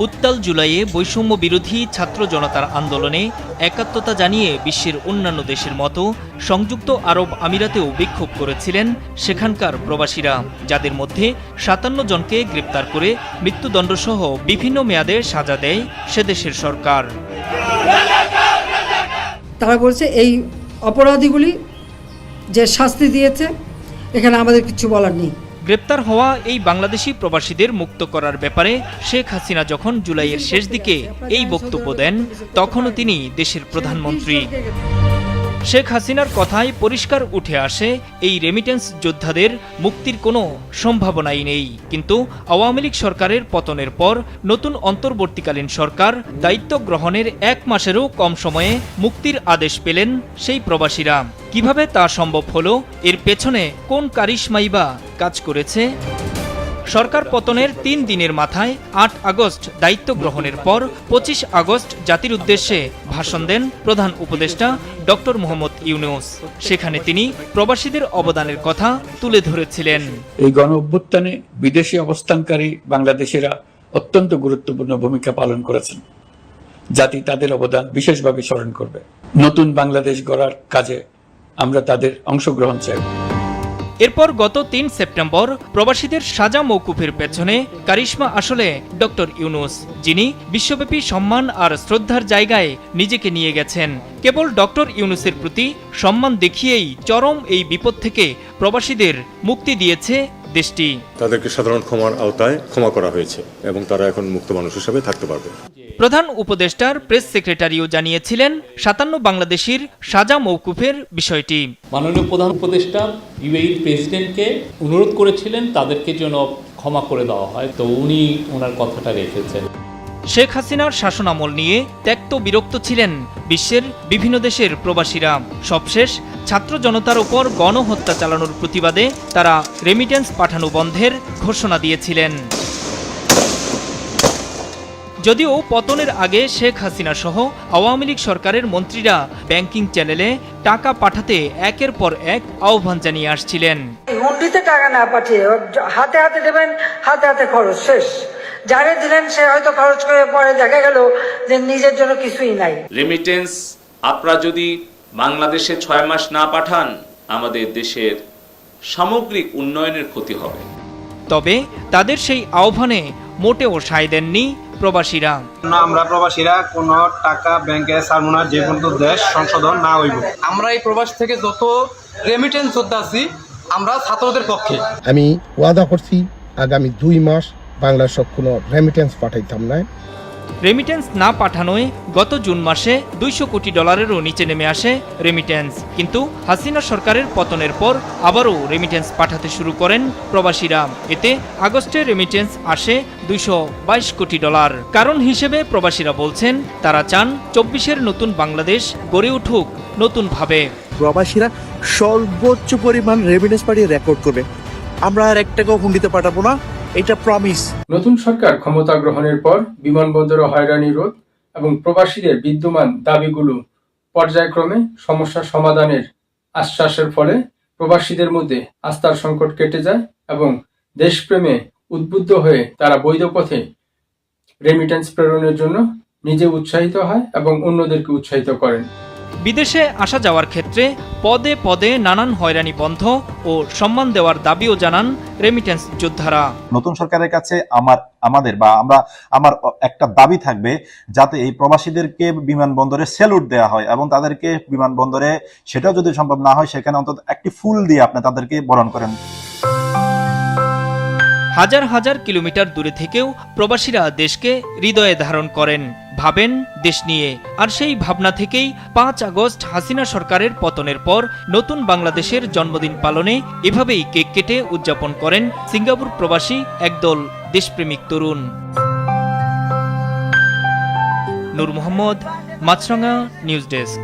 উত্তাল জুলাইয়ে বৈষম্য বিরোধী ছাত্র জনতার আন্দোলনে একাত্মতা জানিয়ে বিশ্বের অন্যান্য দেশের মতো সংযুক্ত আরব আমিরাতেও বিক্ষোভ করেছিলেন সেখানকার প্রবাসীরা, যাদের মধ্যে ৫৭ জনকে গ্রেপ্তার করে মৃত্যুদণ্ডসহ বিভিন্ন মেয়াদে সাজা দেয় সেদেশের সরকার। তারা বলছে এই অপরাধীগুলি যে শাস্তি দিয়েছে এখানে আমাদের কিছু বলার নেই। গ্রেপ্তার হওয়া এই বাংলাদেশি প্রবাসীদের মুক্ত করার ব্যাপারে শেখ হাসিনা যখন জুলাইয়ের শেষ দিকে এই বক্তব্য দেন, তখনও তিনি দেশের প্রধানমন্ত্রী। শেখ হাসিনার কথায় পরিষ্কার উঠে আসে এই রেমিটেন্স যোদ্ধাদের মুক্তির কোনো সম্ভাবনাই নেই। কিন্তু আওয়ামী লীগ সরকারের পতনের পর নতুন অন্তর্বর্তীকালীন সরকার দায়িত্ব গ্রহণের ১ মাসেরও কম সময়ে মুক্তির আদেশ পেলেন সেই প্রবাসীরা। কিভাবে তা সম্ভব হলো, এর পেছনে কোন কারিশমাই বা কাজ করেছে? সরকার পতনের ৩ দিনের মাথায় ৮ আগস্ট দায়িত্ব গ্রহণের পর ২৫ আগস্ট জাতির উদ্দেশ্যে ভাষণ দেন প্রধান উপদেষ্টা ডক্টর মোহাম্মদ ইউনূস। সেখানে তিনি প্রবাসীদের অবদানের কথা তুলে ধরেছিলেন। এই গণ অভ্যুত্থানে বিদেশি অবস্থানকারী বাংলাদেশিরা অত্যন্ত গুরুত্বপূর্ণ ভূমিকা পালন করেছেন। জাতি তাদের অবদান বিশেষভাবে স্মরণ করবে। নতুন বাংলাদেশ গড়ার কাজে আমরা তাদের অংশগ্রহণ চাই। এরপর গত ৩ সেপ্টেম্বর প্রবাসীদের সাজা মওকুফের পেছনে কারিশমা আসলে ডক্টর ইউনূস, যিনি বিশ্বব্যাপী সম্মান আর শ্রদ্ধার জায়গায় নিজেকে নিয়ে গেছেন। কেবল ডক্টর ইউনূসের প্রতি সম্মান দেখিয়েই চরম এই বিপদ থেকে প্রবাসীদের মুক্তি দিয়েছে দেশটি। তাদেরকে সাধারণ ক্ষমার আওতায় ক্ষমা করা হয়েছে এবং তারা এখন মুক্ত মানুষ হিসেবে থাকতে পারবে। প্রধান উপদেষ্টার প্রেস সেক্রেটারিও জানিয়েছিলেন ৫৭ বাংলাদেশির সাজা মওকুফের বিষয়টি। মাননীয় প্রধান উপদেষ্টা ইউএইর প্রেসিডেন্টকে অনুরোধ করেছিলেন তাদেরকে যেন ক্ষমা করে দেওয়া হয়, তো উনি ওনার কথাটা রেখেছেন। শেখ হাসিনার শাসনামল নিয়ে ত্যক্ত বিরক্ত ছিলেন বিশ্বের বিভিন্ন দেশের প্রবাসীরা। সবশেষ ছাত্র জনতার ওপর গণহত্যা চালানোর প্রতিবাদে তারা রেমিটেন্স পাঠানো বন্ধের ঘোষণা দিয়েছিলেন। যদিও পতনের আগে শেখ হাসিনা সহ আওয়ামী লীগ সরকারের মন্ত্রীরা ব্যাংকিং চ্যানেলে টাকা পাঠাতে একের পর এক আহ্বান জানিয়ে আসছিলেন। হুন্ডিতে টাকা না পাঠিয়ে হাতে হাতে দেবেন, হাতে হাতে খরচ শেষ। যারে দিলেন সে হয়তো খরচ করে পরে দেখা গেল যে নিজের জন্য কিছুই নাই। রেমিটেন্স আপনারা যদি বাংলাদেশে ৬ মাস না পাঠান, আমাদের দেশের সামগ্রিক উন্নয়নের ক্ষতি হবে। তবে তাদের সেই আহ্বানে মোটেও সায় দেননি প্রবাসীরা। আমরা প্রবাসীরা কোনো টাকা ব্যাংকে ছাড়বো না যে পর্যন্ত দেশ সংশোধন না হইব। আমরা এই প্রবাস থেকে যত রেমিটেন্স যোদ্ধা আছি, আমরা ছাত্রদের পক্ষে। আমি ওয়াদা করছি আগামী ২ মাস বাংলাদেশ কোনো রেমিটেন্স পাঠাইতাম না। রেমিটেন্স না পাঠানোয় গত জুন মাসে $200 কোটিরও নিচে নেমে আসে রেমিটেন্স। কিন্তু হাসিনা সরকারের পতনের পর আবারও রেমিটেন্স পাঠাতে শুরু করেন প্রবাসীরা। এতে আগস্টে রেমিটেন্স আসে $222 কোটি। কারণ হিসেবে প্রবাসীরা বলছেন, তারা চান ২৪-এর নতুন বাংলাদেশ গড়ে উঠুক নতুনভাবে। প্রবাসীরা সর্বোচ্চ পরিমাণ রেমিটেন্স পাঠিয়ে রেকর্ড করবে। আমরা আর ১ টাকাও হুন্ডিতে পাঠাবো না, এটা প্রমিস। নতুন সরকার ক্ষমতা গ্রহণের পর বিমানবন্দরে হয়রানি রোধ এবং প্রবাসীদের বিদ্যমান দাবিগুলো পর্যায়ক্রমে সমস্যা সমাধানের আশ্বাসের ফলে প্রবাসীদের মধ্যে আস্থার সংকট কেটে যায় এবং দেশপ্রেমে উদ্বুদ্ধ হয়ে তারা বৈধ পথে রেমিটেন্স প্রেরণের জন্য নিজে উৎসাহিত হয় এবং অন্যদেরকে উৎসাহিত করেন। বিদেশে আসা যাওয়ার ক্ষেত্রে পদে পদে নানান হয়রানি বন্ধ ও সম্মান দেওয়ার দাবিও জানান রেমিটেন্স যোদ্ধারা। নতুন সরকারের কাছে আমার একটা দাবি থাকবে, যাতে এই প্রবাসীদেরকে বিমানবন্দরে স্যালুট দেওয়া হয় এবং তাদেরকে বিমানবন্দরে, সেটাও যদি সম্ভব না হয়, সেখানে অন্তত একটি ফুল দিয়ে আপনি তাদেরকে বরণ করেন। হাজার হাজার কিলোমিটার দূরে থেকেও প্রবাসীরা দেশকে হৃদয়ে ধারণ করেন, ভাবেন দেশ নিয়ে। আর সেই ভাবনা থেকেই ৫ আগস্ট হাসিনা সরকারের পতনের পর নতুন বাংলাদেশের জন্মদিন পালনে এভাবেই কেক কেটে উদযাপন করেন সিঙ্গাপুর প্রবাসী একদল দেশপ্রেমিক তরুণ। নূর মোহাম্মদ, মাছরাঙা নিউজ ডেস্ক।